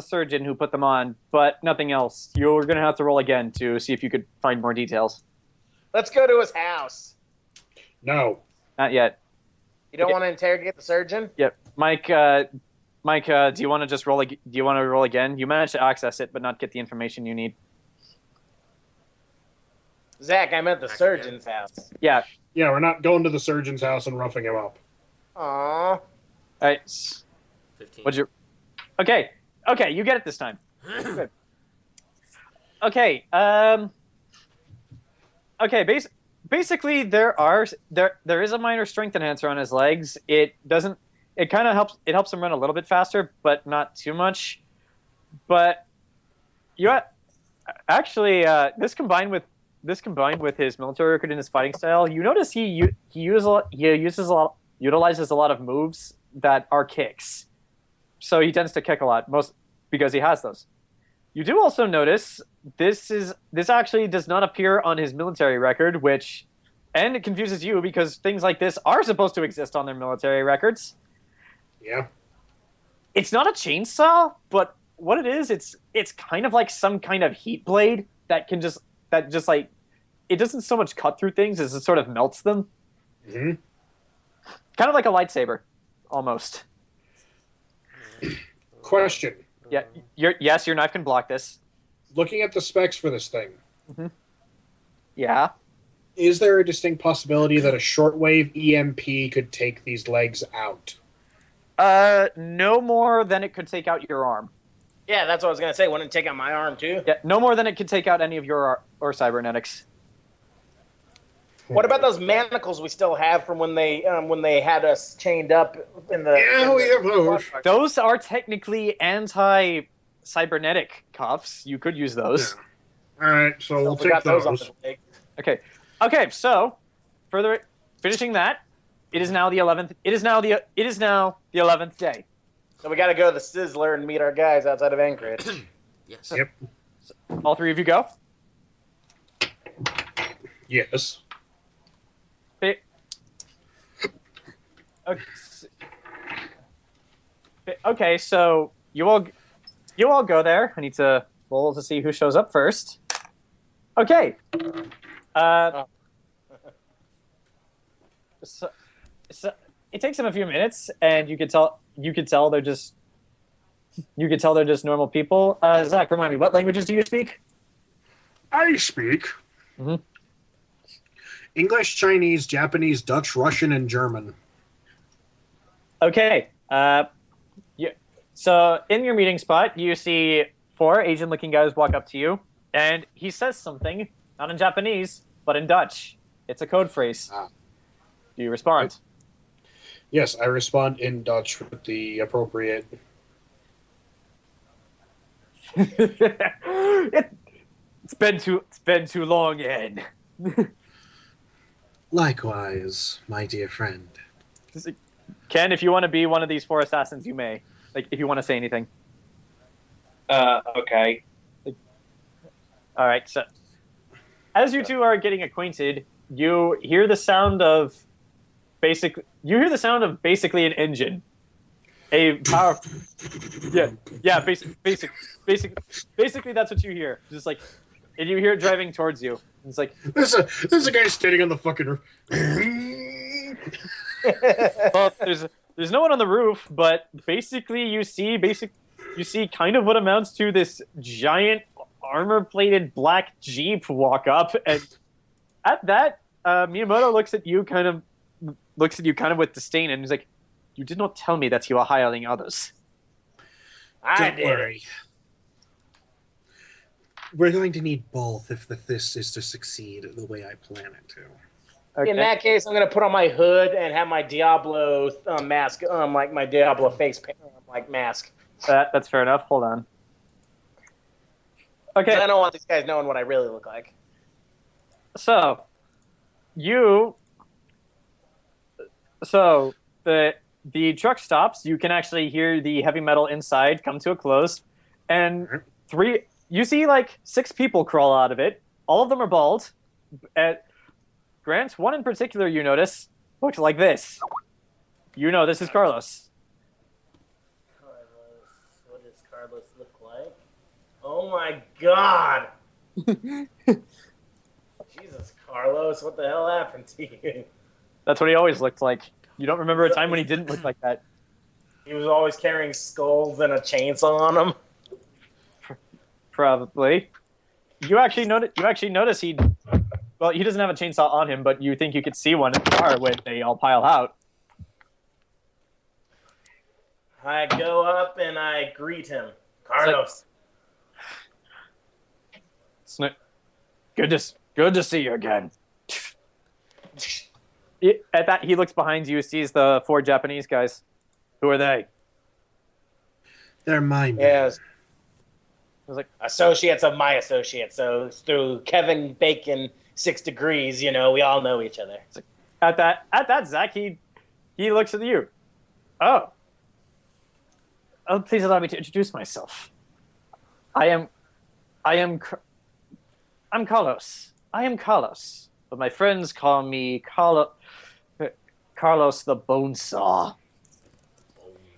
surgeon who put them on, but nothing else. You're gonna have to roll again to see if you could find more details. Let's go to his house. No. Not yet. You don't want to interrogate the surgeon? Yep. Mike, do you want to just roll? Do you want to roll again? You managed to access it, but not get the information you need. Zach, I meant the surgeon's house. Yeah. Yeah, we're not going to the surgeon's house and roughing him up. Aww. All right. 15. What'd you? Okay. Okay. You get it this time. Good. Okay. Okay. Basically, there is a minor strength enhancer on his legs. It doesn't. It kind of helps. It helps him run a little bit faster, but not too much. But actually, this combined with his military record and his fighting style, you notice he utilizes a lot of moves that are kicks. So he tends to kick a lot, most because he has those. You do also notice this actually does not appear on his military record, and it confuses you because things like this are supposed to exist on their military records. Yeah. It's not a chainsaw, but what it is, it's kind of like some kind of heat blade that just like it doesn't so much cut through things as it sort of melts them. hmm Kind of like a lightsaber, almost. Question. Yeah, your knife can block this. Looking at the specs for this thing, Yeah. is there a distinct possibility that a shortwave EMP could take these legs out? No more than it could take out your arm. Yeah, that's what I was gonna say. Wouldn't it take out my arm too? Yeah, no more than it could take out any of your or cybernetics. What about those manacles we still have from when they had us chained up in the? Yeah, we have those. Those are technically anti-cybernetic cuffs. You could use those. All right, so we'll We take got those on those. the leg. Okay. Okay. So, finishing that, it is now the 11th. It is now the 11th day. So we got to go to the Sizzler and meet our guys outside of Anchorage. Yes. Yep. All three of you go. Yes. Okay, so you all go there. I need to roll to see who shows up first. Okay. So it takes them a few minutes, and you could tell they're just normal people. Zach, remind me, what languages do you speak? I speak Mhm. English, Chinese, Japanese, Dutch, Russian, and German. Okay. Yeah. So in your meeting spot, you see 4 Asian-looking guys walk up to you, and he says something, not in Japanese, but in Dutch. It's a code phrase. Ah. Do you respond? Yes, I respond in Dutch with the appropriate. It's been too long, Ed. Likewise, my dear friend. Ken, if you want to be one of these 4 assassins, you may. Like, if you want to say anything. Okay. All right. So, as you two are getting acquainted, you hear the sound of basically an engine. A power. Yeah. Basically, that's what you hear. Just like, and you hear it driving towards you. It's like There's a guy standing on the fucking roof. well, there's no one on the roof, but basically you see kind of what amounts to this giant armor-plated black Jeep walk up, and at that, Miyamoto looks at you kind of with disdain, and he's like, "You did not tell me that you are hiring others." Don't worry. We're going to need both if this is to succeed the way I plan it to. Okay. In that case, I'm gonna put on my hood and have my Diablo mask, like my Diablo face like mask. That's fair enough. Hold on. 'Cause Okay. I don't want these guys knowing what I really look like. So the truck stops. You can actually hear the heavy metal inside come to a close, and you see like 6 people crawl out of it. All of them are bald. Grant, one in particular you notice looks like this. You know this is Carlos. What does Carlos look like? Oh my god! Jesus, Carlos, what the hell happened to you? That's what he always looked like. You don't remember a time when he didn't look like that. He was always carrying skulls and a chainsaw on him. Probably. You actually notice he doesn't have a chainsaw on him, but you think you could see one in the car when they all pile out. I go up and I greet him. Carlos. Good to see you again. At that, he looks behind you, sees the 4 Japanese guys. Who are they? They're my men. Yes. I was like, Associates of my associates. So through Kevin Bacon 6 degrees, we all know each other. at that, Zach, he looks at you. Oh, please allow me to introduce myself. I'm Carlos. I am Carlos, but my friends call me Carlos the Bonesaw.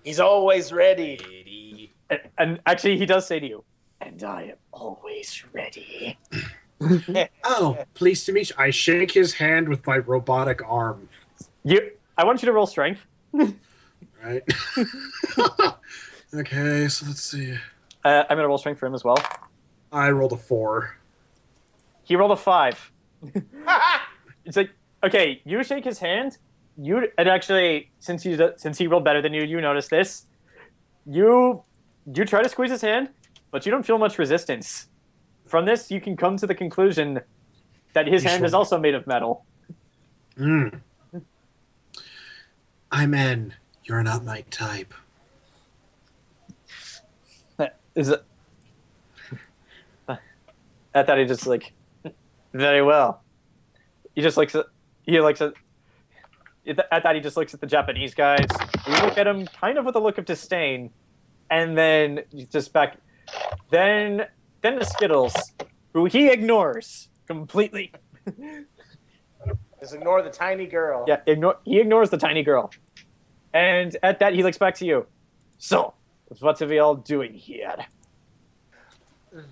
He's always ready. And actually, he does say to you, "And I am always ready." Oh, pleased to meet you. I shake his hand with my robotic arm. I want you to roll strength. Right. Okay, so let's see. I'm gonna roll strength for him as well. I rolled a 4. He rolled a 5. It's like, okay, you shake his hand. And actually, since he rolled better than you, you notice this. You try to squeeze his hand, but you don't feel much resistance. From this, you can come to the conclusion that his hand is also made of metal. I'm in. You're not my type. Is it? At that, he just like, very well. He just looks at. At that, he just looks at the Japanese guys. You look at him kind of with a look of disdain, and then just back. Then the Skittles, who he ignores completely. Just ignore the tiny girl. Yeah, he ignores the tiny girl. And at that, he looks back to you. So, what are we all doing here?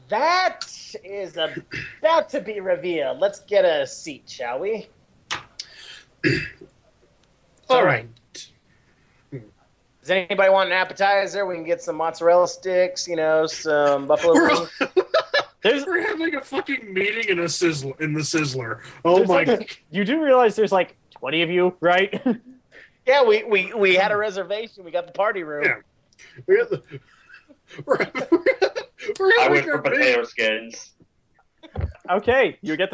That is about to be revealed. Let's get a seat, shall we? All right. Does anybody want an appetizer? We can get some mozzarella sticks, some buffalo wings. We're having a fucking meeting in the Sizzler. Oh There's my like- god. You do realize there's like 20 of you, right? Yeah, we had a reservation. We got the party room. Yeah. We're at the, we're I having went for a big- potato skins. Okay, you get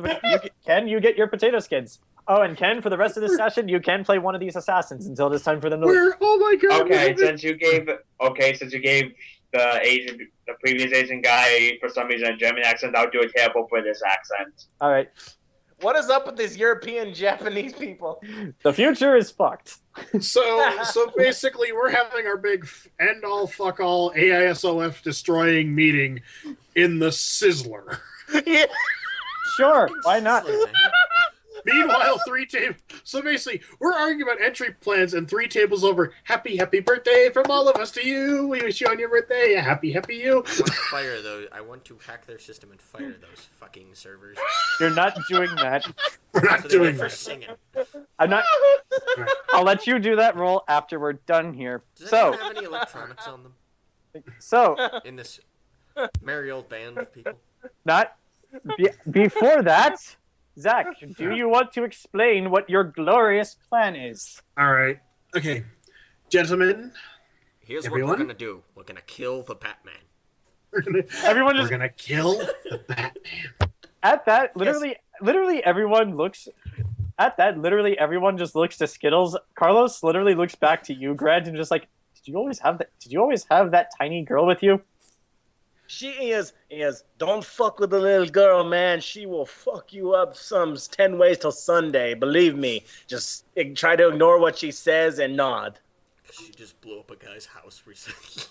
Ken, you get your potato skins. Oh, and Ken, for the rest of the session, you can play one of these assassins until it is time for them to leave. Oh my god. Okay, since you gave the previous Asian guy for some reason a German accent, I'll do a terrible British accent. All right, What is up with these European Japanese people? the future is fucked. So basically, we're having our big end all fuck all AISOF destroying meeting in the Sizzler. Yeah. Sure, why not? Meanwhile, so basically, we're arguing about entry plans, and 3 tables over. Happy birthday from all of us to you. We wish you on your birthday a happy you. I want to fire those. I want to hack their system and fire those fucking servers. You're not doing that. We're not So doing for that. singing. I'm not. I'll let you do that roll after we're done here. Does So, anyone have any electronics on them in this merry old band of people? not before that. Zach, do you want to explain what your glorious plan is? All right. Okay, gentlemen, Here's Everyone? what we're gonna do. We're gonna kill the Batman. Everyone we're just gonna kill the Batman. at that. Literally, everyone looks. At that, literally everyone just looks to Skittles. Carlos literally looks back to you, Grant, and just like, did you always have that? Did you always have that tiny girl with you? She is. Don't fuck with the little girl, man. She will fuck you up some 10 ways till Sunday. Believe me. Just try to ignore what she says and nod. She just blew up a guy's house recently.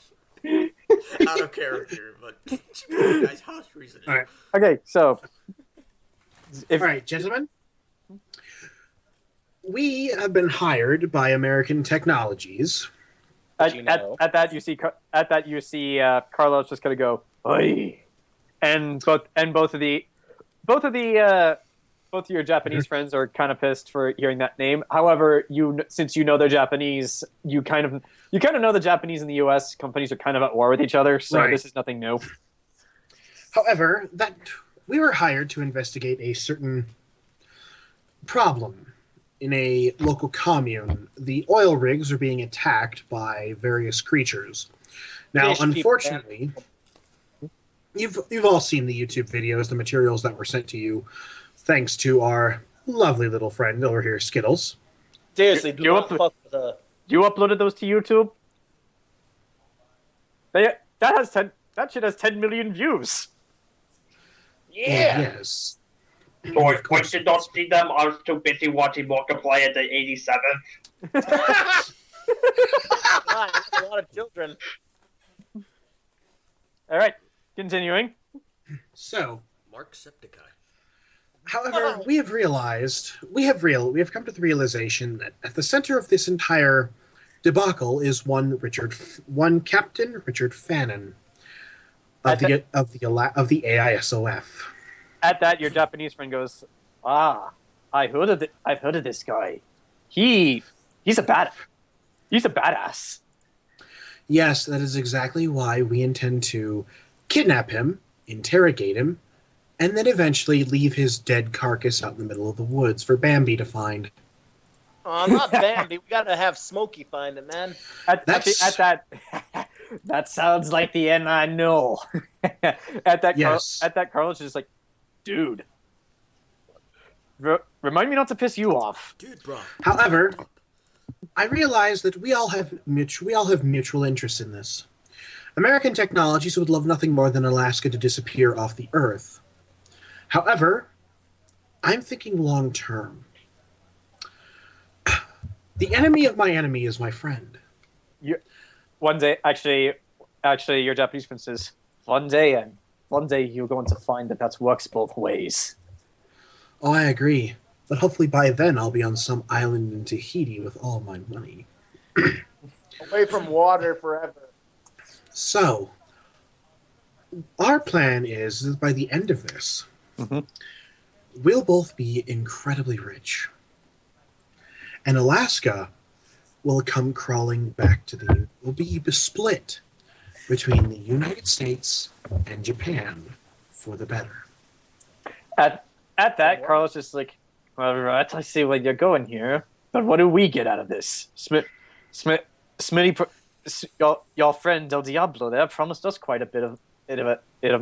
Out of character, but she blew up a guy's house recently. All right. Okay, so if All right, gentlemen. We have been hired by American Technologies. at, you know. at that you see Carlos just gonna go, "Oi," and both of your Japanese friends are kind of pissed for hearing that name. However, since you know they're Japanese, you kind of know the Japanese and the U.S. companies are kind of at war with each other, so Right. this is nothing new. However, that we were hired to investigate a certain problem in a local commune. The oil rigs are being attacked by various creatures. Now, Fish people, unfortunately, you've all seen the YouTube videos, the materials that were sent to you, thanks to our lovely little friend over here, Skittles. Seriously, do You not up- fuck with her. You uploaded those to YouTube. That shit has 10 million views. Yeah. Yes. Boy, we did not see them. I was too busy watching Markiplier the 87. God, a lot of children. All right, continuing. So, Marksepticeye. however, we have come to the realization that at the center of this entire debacle is one Captain Richard Fannin of the AISOF. At that, your Japanese friend goes, I've heard of this guy. He's a badass. Yes, that is exactly why we intend to kidnap him, interrogate him, and then eventually leave his dead carcass out in the middle of the woods for Bambi to find. Oh, not Bambi. We gotta have Smokey find it, man. At that, that sounds like the end I know. Yes. Carlos is just like, dude, remind me not to piss you off. Dude, bro. However, I realize that we all have mutual interests in this. American Technologies would love nothing more than Alaska to disappear off the Earth. However, I'm thinking long term. The enemy of my enemy is my friend. One day, actually, your Japanese friend says, one day you're going to find that works both ways. Oh, I agree. But hopefully by then I'll be on some island in Tahiti with all my money. Away from water forever. So, our plan is that by the end of this, we'll both be incredibly rich. And Alaska will come crawling back to will be split between the United States and Japan for the better. At that, Carlos just like, all right, I see where you're going here, but what do we get out of this? Smitty, your friend Del Diablo there promised us quite a bit of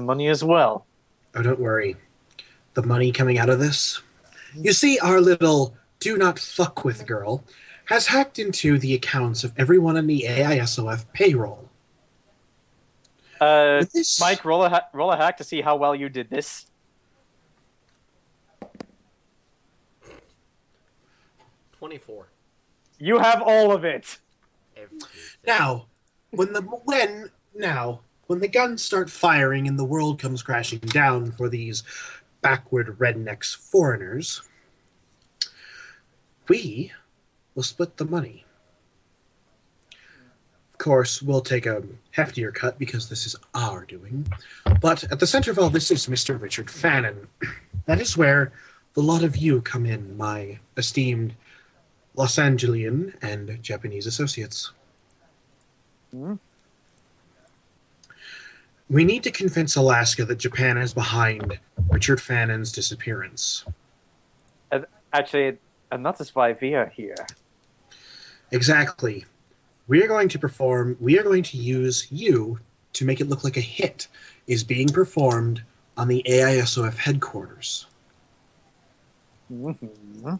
money as well. Oh, don't worry. The money coming out of this? You see, our little do not fuck with girl has hacked into the accounts of everyone on the AISOF payroll. Mike, roll a hack to see how well you did this. 24. You have all of it. Everything. Now, when the guns start firing and the world comes crashing down for these backward rednecks foreigners, we will split the money. Of course, we'll take a heftier cut because this is our doing. But at the center of all this is Mr. Richard Fannin. That is where the lot of you come in, my esteemed Los Angelian and Japanese associates. Mm-hmm. We need to convince Alaska that Japan is behind Richard Fannin's disappearance. Actually, and that is why we are here. Exactly. We are going to use you to make it look like a hit is being performed on the AISOF headquarters. Mm-hmm.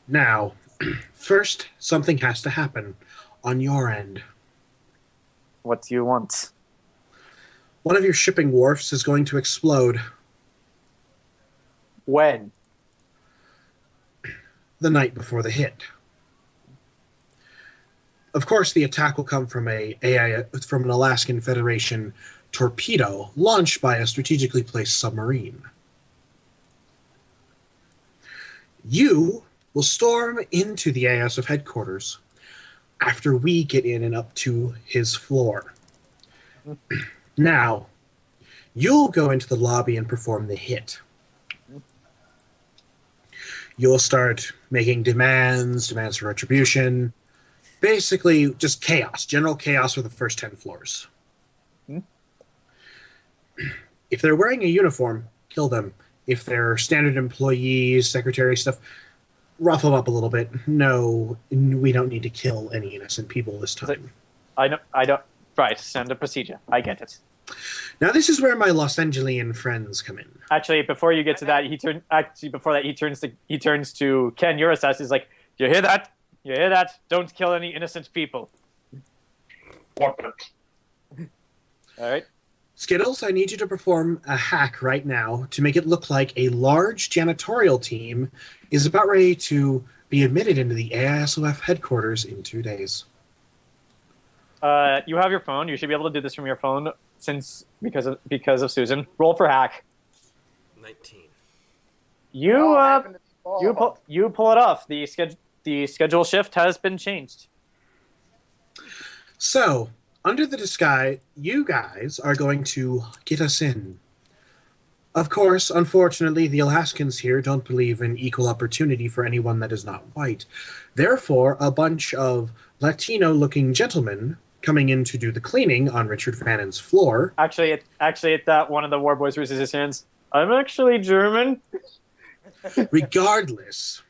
Now, first, something has to happen on your end. What do you want? One of your shipping wharfs is going to explode. When? The night before the hit. Of course, the attack will come from an Alaskan Federation torpedo launched by a strategically placed submarine. You will storm into the AISOF headquarters after we get in and up to his floor. Now, you'll go into the lobby and perform the hit. You'll start making demands for retribution. Basically, just chaos. General chaos for the first 10 floors. If they're wearing a uniform, kill them. If they're standard employees, secretary stuff, rough them up a little bit. No, we don't need to kill any innocent people this time. I don't. Right, standard procedure. I get it. Now this is where my Los Angelian friends come in. Actually, before you get to that, he turns to Ken, your assassin. He's like, "You hear that? You hear that? Don't kill any innocent people." What? All right. Skittles, I need you to perform a hack right now to make it look like a large janitorial team is about ready to be admitted into the AISOF headquarters in 2 days. You have your phone. You should be able to do this from your phone, because of Susan. Roll for hack. 19. You pull it off. The schedule shift has been changed. So, under the disguise, you guys are going to get us in. Of course, unfortunately, the Alaskans here don't believe in equal opportunity for anyone that is not white. Therefore, a bunch of Latino-looking gentlemen coming in to do the cleaning on Richard Fannin's floor. Actually, at that, one of the war boys raises his hands. I'm actually German. Regardless,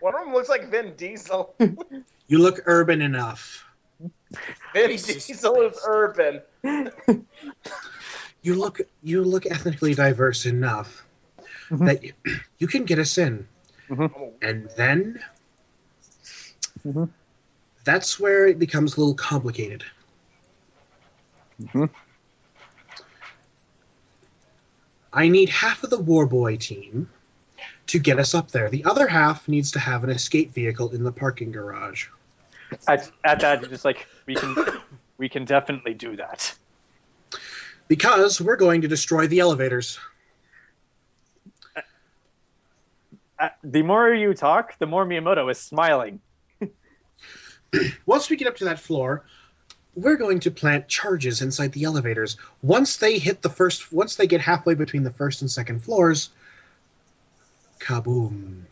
One of them looks like Vin Diesel. you look urban enough. Vin Jesus Diesel is Christ. urban. You look ethnically diverse enough that you can get us in. And then that's where it becomes a little complicated. I need half of the Warboy team to get us up there. The other half needs to have an escape vehicle in the parking garage. At that, you're just like, we can definitely do that. Because we're going to destroy the elevators. The more you talk, the more Miyamoto is smiling. Once we get up to that floor, we're going to plant charges inside the elevators. Once they get halfway between the first and second floors, kaboom.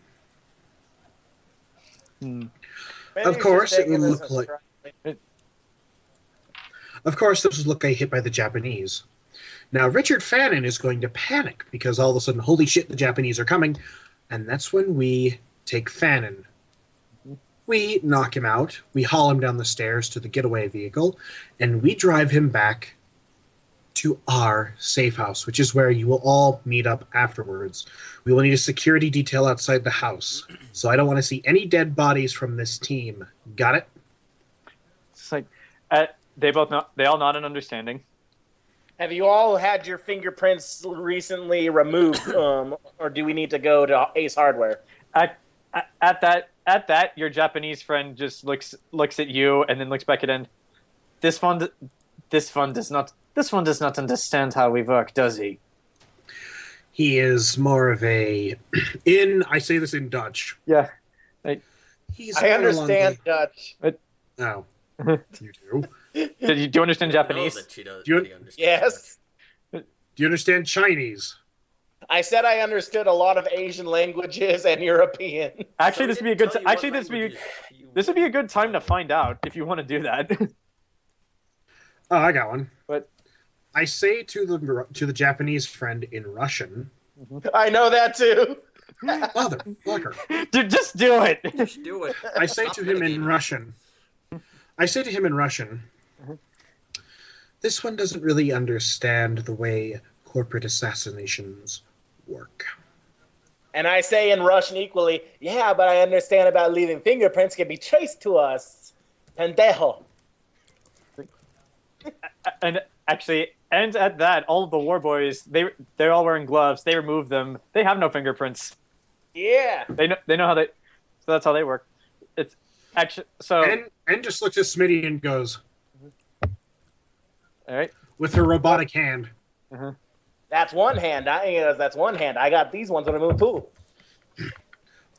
Of course, it will look like. Of course, this would look like a hit by the Japanese. Now, Richard Fannin is going to panic because all of a sudden, holy shit, the Japanese are coming. And that's when we take Fannin. We knock him out, we haul him down the stairs to the getaway vehicle, and we drive him back to our safe house, which is where you will all meet up afterwards. We will need a security detail outside the house, so I don't want to see any dead bodies from this team. Got it? It's like they all nod in understanding. Have you all had your fingerprints recently removed, or do we need to go to Ace Hardware? At that, your Japanese friend just looks at you and then looks back at End. This one does not understand how we work, does he? He is more of a I say this in Dutch. Yeah. I understand Dutch. Oh. You do? Do you understand Japanese? Know that she does, Do you- she understands Yes. Do you understand Chinese? I said I understood a lot of Asian languages and European. Actually, So this would we be a good. didn't tell you Actually, what this would be languages you this would be a good time to find out if you want to do that. Oh, I got one. But I say to the Japanese friend in Russian, I know that too. motherfucker. dude, just do it. Just do it. I say Stop to him in mitigating. Russian, this one doesn't really understand the way corporate assassinations work. And I say in Russian equally, yeah, but I understand about leaving fingerprints can be traced to us. Pendejo. And actually, and at that, all of the war boys, they're all wearing gloves. They remove them. They have no fingerprints. Yeah. They know how they. So that's how they work. It's actually so. And just looks at Smitty and goes, All right. with her robotic hand, That's one hand. That's one hand. I got these ones on the move too.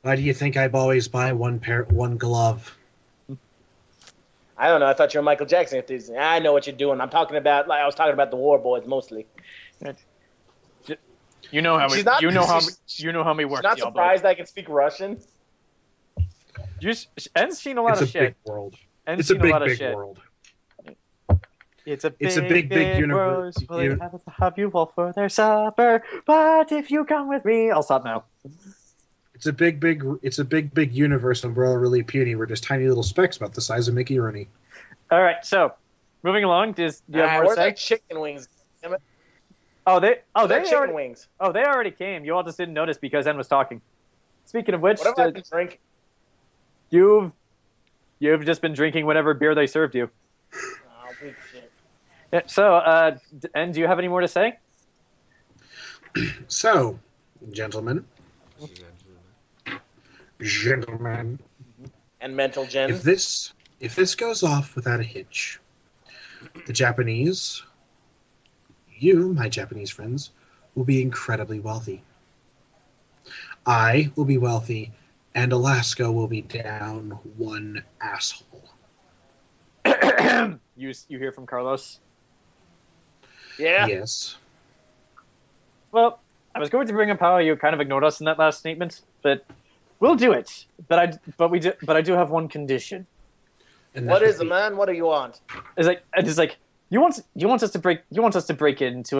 why do you think I always buy one glove? I don't know. I thought you were Michael Jackson. I know what you're doing. I was talking about the war boys mostly. You know how we. She's not- You know how she's- we work. She's not y'all surprised I can speak Russian. both. En's seen a lot It's of a shit. big world. En's It's a seen big, lot of big shit. world. It's a It's a big, big universe. world. Well, they have you all for their supper, but if you come with me, I'll stop now. It's a big, big universe, and we're all really puny. We're just tiny little specks about the size of Mickey Rooney. All right, so moving along. Do you have more to Where's say? that chicken wings? Damn it. They Chicken already, wings. they already came. You all just didn't notice because En was talking. Speaking of which, What have I been drinking? you've just been drinking whatever beer they served you. Oh, big shit. Yeah, so, En, do you have any more to say? So, gentlemen, And mental gen. if this goes off without a hitch, the Japanese, you, my Japanese friends, will be incredibly wealthy. I will be wealthy, and Alaska will be down one asshole. You hear from Carlos. Yeah. Yes. Well, I was going to bring up how you kind of ignored us in that last statement, but we'll do it. But I do have one condition. And What that is would it, be- man? What do you want? It's like you want us to break into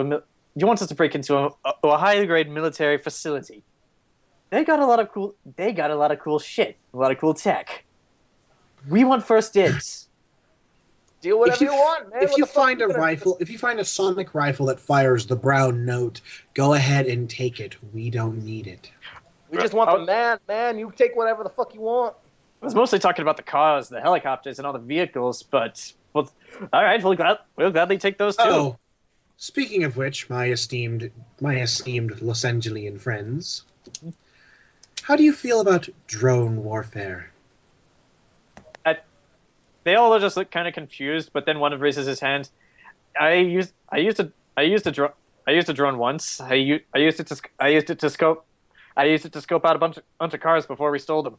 a high grade military facility. They got a lot of cool shit, a lot of cool tech. We want first dibs. Do whatever you want, man. If What you the fuck find a gonna- rifle, if you find a sonic rifle that fires the brown note, go ahead and take it. We don't need it. We just want the man. You take whatever the fuck you want. I was mostly talking about the cars, the helicopters, and all the vehicles, but all right, we'll gladly take those too. Oh, speaking of which, my esteemed Los Angelian friends, how do you feel about drone warfare? They all just look kind of confused, but then one of raises his hand. I used a drone once. I used it to scope out a bunch of cars before we stole them.